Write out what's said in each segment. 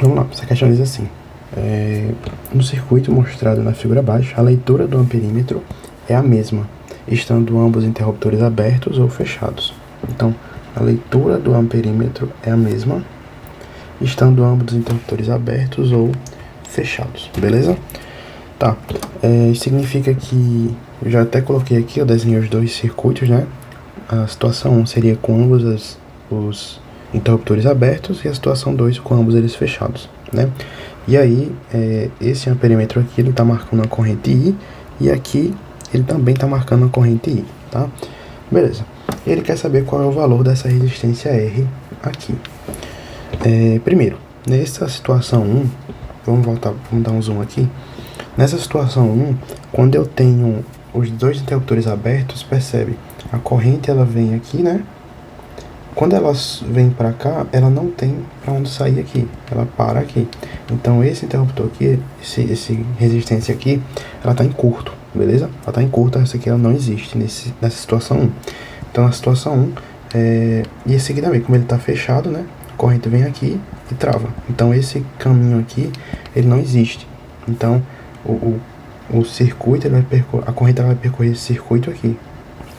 Vamos lá, essa questão diz assim: no circuito mostrado na figura abaixo, a leitura do amperímetro é a mesma, estando ambos interruptores abertos ou fechados. Então, a leitura do amperímetro é a mesma, estando ambos os interruptores abertos ou fechados, beleza? Tá, significa que, eu já até coloquei aqui, eu desenhei os dois circuitos, né? A situação 1 seria com ambos os interruptores abertos e a situação 2 com ambos eles fechados, né? E aí, esse amperímetro aqui, ele está marcando a corrente I, e aqui ele também está marcando a corrente I, tá? Beleza. Ele quer saber qual é o valor dessa resistência R aqui. Primeiro, nessa situação 1, vamos dar um zoom aqui. Nessa situação 1, quando eu tenho os dois interruptores abertos, percebe? A corrente ela vem aqui, né? Quando ela vem para cá, ela não tem para onde sair aqui, ela para aqui. Então esse interruptor aqui, esse resistência aqui, ela está em curto, beleza? Ela está em curto, essa aqui ela não existe nessa situação 1. Então na situação 1, e esse aqui também, como ele está fechado, né? A corrente vem aqui e trava. Então esse caminho aqui, ele não existe. Então o circuito, a corrente ela vai percorrer esse circuito aqui,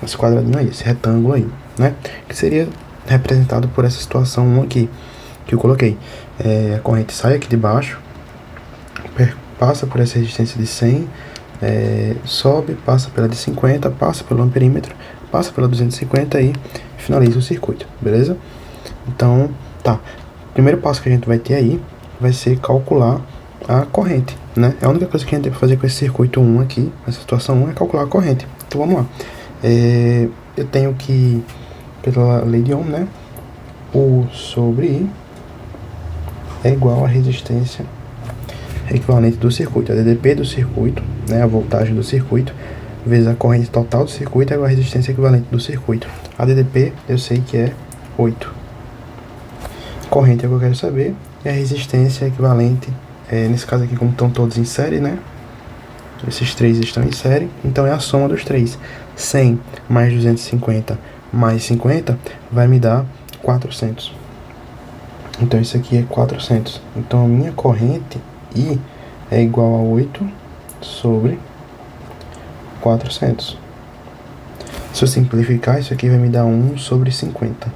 esse quadradinho aí, esse retângulo aí, né? Que seria representado por essa situação 1 aqui, que eu coloquei. A corrente sai aqui de baixo, passa por essa resistência de 100, sobe, passa pela de 50, passa pelo amperímetro, passa pela 250 e finaliza o circuito, beleza? Então, tá. O primeiro passo que a gente vai ter aí vai ser calcular a corrente, né? A única coisa que a gente tem que fazer com esse circuito 1 aqui, essa situação 1, é calcular a corrente. Então vamos lá. Eu tenho que, pela lei de Ohm, né? U sobre I é igual à resistência equivalente do circuito. A DDP do circuito, né? A voltagem do circuito, vezes a corrente total do circuito é igual à resistência equivalente do circuito. A DDP eu sei que é 8. Corrente é o que eu quero saber. E a resistência equivalente, nesse caso aqui, como estão todos em série, né? Esses três estão em série, então é a soma dos três. 100 mais 250 mais 50 vai me dar 400. Então isso aqui é 400. Então a minha corrente I é igual a 8 sobre 400. Se eu simplificar, isso aqui vai me dar 1 sobre 50.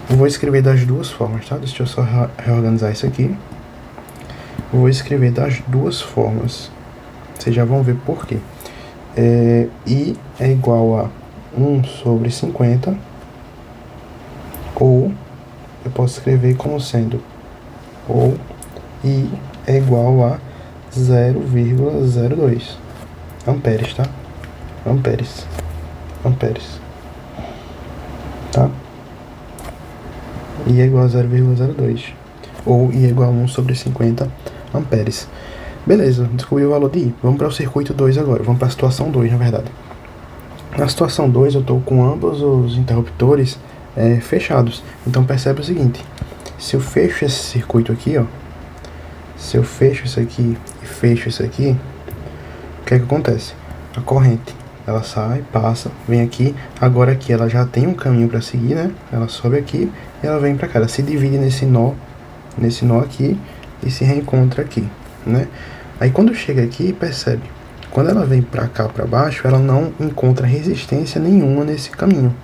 Eu vou escrever das duas formas, tá? Deixa eu só reorganizar isso aqui. Eu vou escrever das duas formas. Vocês já vão ver por quê. I é igual a 1 sobre 50, ou eu posso escrever como sendo, ou I é igual a 0,02 amperes, tá? Amperes, tá? I é igual a 0,02, ou I é igual a 1 sobre 50 amperes. Beleza, descobri o valor de I. Vamos para o circuito 2 agora. Vamos para a situação 2, na verdade. Na situação 2, eu estou com ambos os interruptores fechados. Então, percebe o seguinte. Se eu fecho esse circuito aqui, ó. Se eu fecho isso aqui e fecho isso aqui, o que é que acontece? A corrente, ela sai, passa, vem aqui. Agora aqui ela já tem um caminho para seguir, né? Ela sobe aqui e ela vem para cá. Ela se divide nesse nó aqui e se reencontra aqui, né? Aí quando chega aqui, percebe, quando ela vem para cá, para baixo, ela não encontra resistência nenhuma nesse caminho,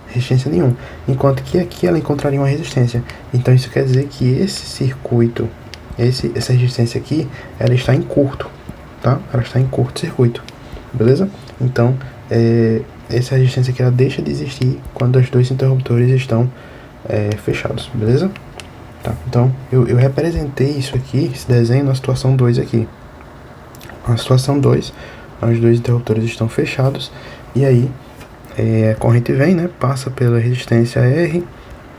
resistência nenhuma, enquanto que aqui ela encontraria uma resistência. Então isso quer dizer que esse circuito, essa resistência aqui, ela está em curto, tá? Ela está em curto-circuito, beleza? Então, essa resistência aqui, ela deixa de existir quando os dois interruptores estão fechados, beleza? Tá, então, eu representei isso aqui, esse desenho, na situação 2 aqui. Na situação 2, os dois interruptores estão fechados, e aí a corrente vem, né, passa pela resistência R,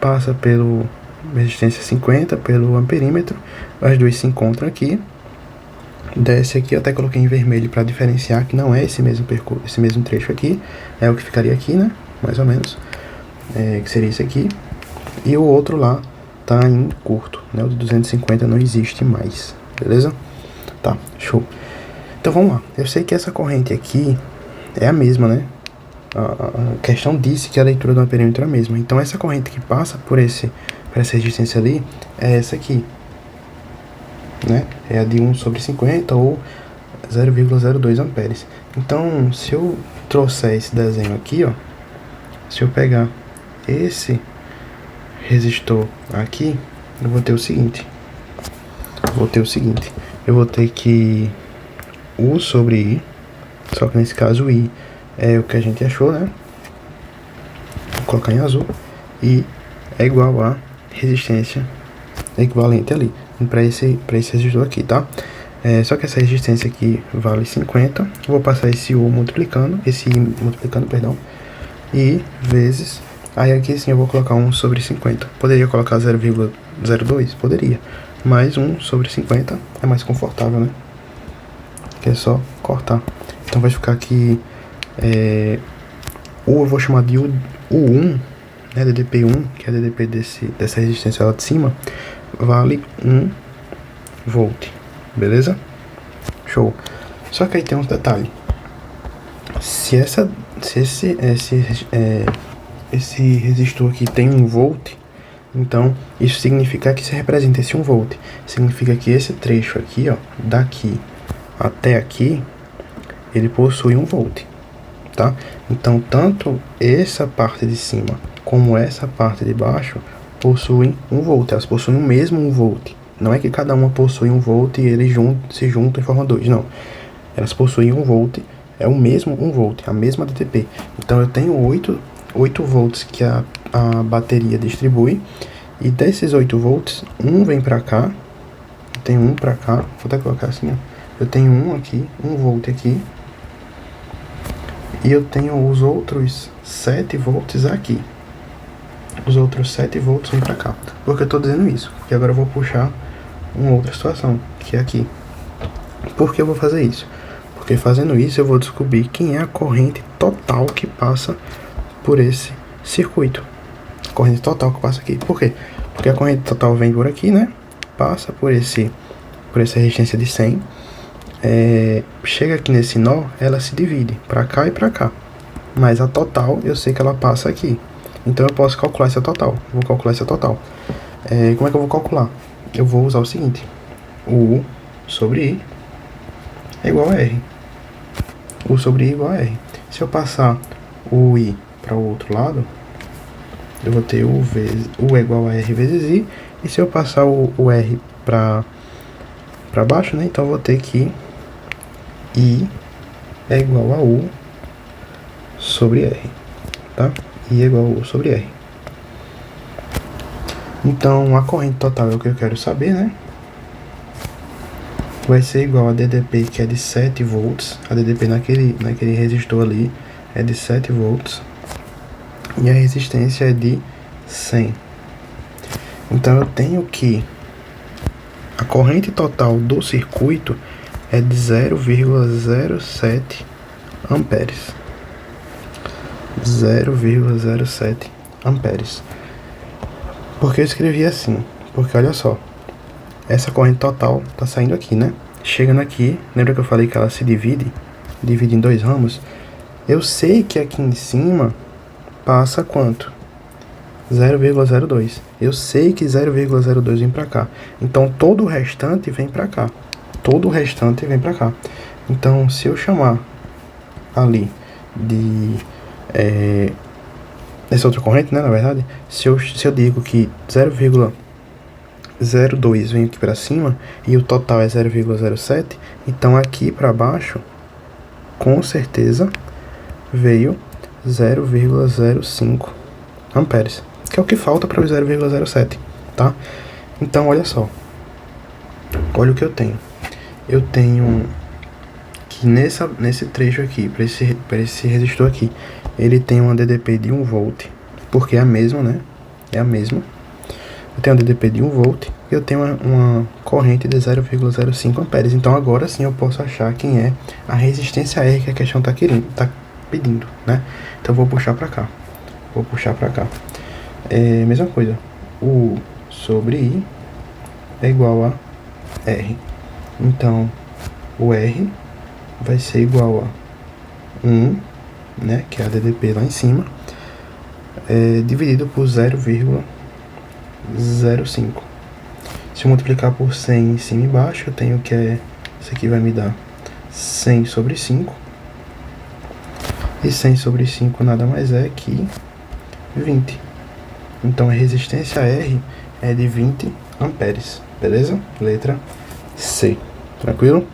passa pela resistência 50, pelo amperímetro, as duas se encontram aqui, desce aqui, eu até coloquei em vermelho para diferenciar que não é esse mesmo percurso, esse mesmo trecho aqui, é o que ficaria aqui, né, mais ou menos, que seria esse aqui, e o outro lá tá em curto, né? O de 250 não existe mais, beleza? Tá, show. Então vamos lá. Eu sei que essa corrente aqui é a mesma, né? A questão disse que a leitura do amperímetro é a mesma. Então essa corrente que passa por essa resistência ali é essa aqui. né? É a de 1/50 ou 0,02 amperes. Então, se eu trouxer esse desenho aqui, ó, se eu pegar esse resistor aqui, eu vou ter o seguinte. Eu vou ter que U sobre I, só que nesse caso I é o que a gente achou, né? Vou colocar em azul. I é igual a resistência equivalente ali para esse resistor aqui, tá? Só que essa resistência aqui vale 50. Vou passar esse I multiplicando, perdão, e vezes. Aí aqui sim eu vou colocar 1/50. Poderia colocar 0,02? Poderia. Mas 1/50 é mais confortável, né? Que é só cortar. Então vai ficar aqui. Eu vou chamar de U1, né? DDP1, que é a DDP dessa resistência lá de cima, vale 1 volt. Beleza? Show. Só que aí tem uns detalhes. Se esse resistor aqui tem 1 volt, então isso significa que se representa esse 1 volt. Significa que esse trecho aqui, ó, daqui até aqui, ele possui 1 volt, tá? Então tanto essa parte de cima como essa parte de baixo possuem 1 volt. Elas possuem o mesmo 1 volt. Não é que cada uma possui 1 volt e eles se juntam e formam 2, não. Elas possuem 1 volt, é o mesmo 1 volt, a mesma DTP. Então eu tenho 8 volts que a bateria distribui, e desses 8 volts, um vem pra cá, tem um pra cá, vou até colocar assim, ó. Eu tenho um aqui, 1 volt aqui, e eu tenho os outros 7 volts aqui. Os outros 7 volts vêm pra cá. Por que eu tô dizendo isso? Porque agora eu vou puxar uma outra situação, que é aqui. Por que eu vou fazer isso? Porque fazendo isso eu vou descobrir quem é a corrente total que passa por esse circuito. A corrente total que passa aqui. Por quê? Porque a corrente total vem por aqui, né? Passa por essa resistência de 100. Chega aqui nesse nó, ela se divide pra cá e pra cá. Mas a total, eu sei que ela passa aqui. Então eu posso calcular essa total. Vou calcular essa total. Como é que eu vou calcular? Eu vou usar o seguinte. U sobre I é igual a R. U sobre I é igual a R. Se eu passar o I para o outro lado, eu vou ter U é igual a R vezes I. E se eu passar o R para baixo, né? Então eu vou ter que I é igual a U sobre R, tá? I é igual a U sobre R. Então a corrente total é o que eu quero saber, né? Vai ser igual a DDP, que é de 7 volts. A DDP naquele resistor ali é de 7 volts. E a resistência é de 100. Então eu tenho que a corrente total do circuito é de 0,07 amperes. 0,07 amperes. Por que eu escrevi assim? Porque olha só, essa corrente total tá saindo aqui, né? Chegando aqui, lembra que eu falei que ela se divide em 2 ramos? Eu sei que aqui em cima passa quanto? 0,02. Eu sei que 0,02 vem pra cá. Então todo o restante vem pra cá. Todo o restante vem pra cá. Então se eu chamar ali de essa outra corrente, né, na verdade, se eu digo que 0,02 vem aqui para cima e o total é 0,07, então aqui para baixo, com certeza, veio 0,05 amperes, que é o que falta para o 0,07, tá? Então, olha só, olha o que eu tenho. Eu tenho que nesse trecho aqui, para esse resistor aqui, ele tem uma DDP de 1 volt, porque é a mesma, né? É a mesma. Eu tenho uma DDP de 1 volt e eu tenho uma corrente de 0,05 amperes. Então agora sim eu posso achar quem é a resistência R que a questão tá pedindo, né? Então eu vou puxar para cá. Mesma coisa. U sobre I é igual a R. Então o R vai ser igual a 1, né, que é a DDP lá em cima, dividido por 0,05. Se eu multiplicar por 100 em cima e embaixo, eu tenho que isso aqui vai me dar 100 sobre 5. E 100 sobre 5 nada mais é que 20. Então a resistência R é de 20 amperes, beleza? Letra C. Tranquilo?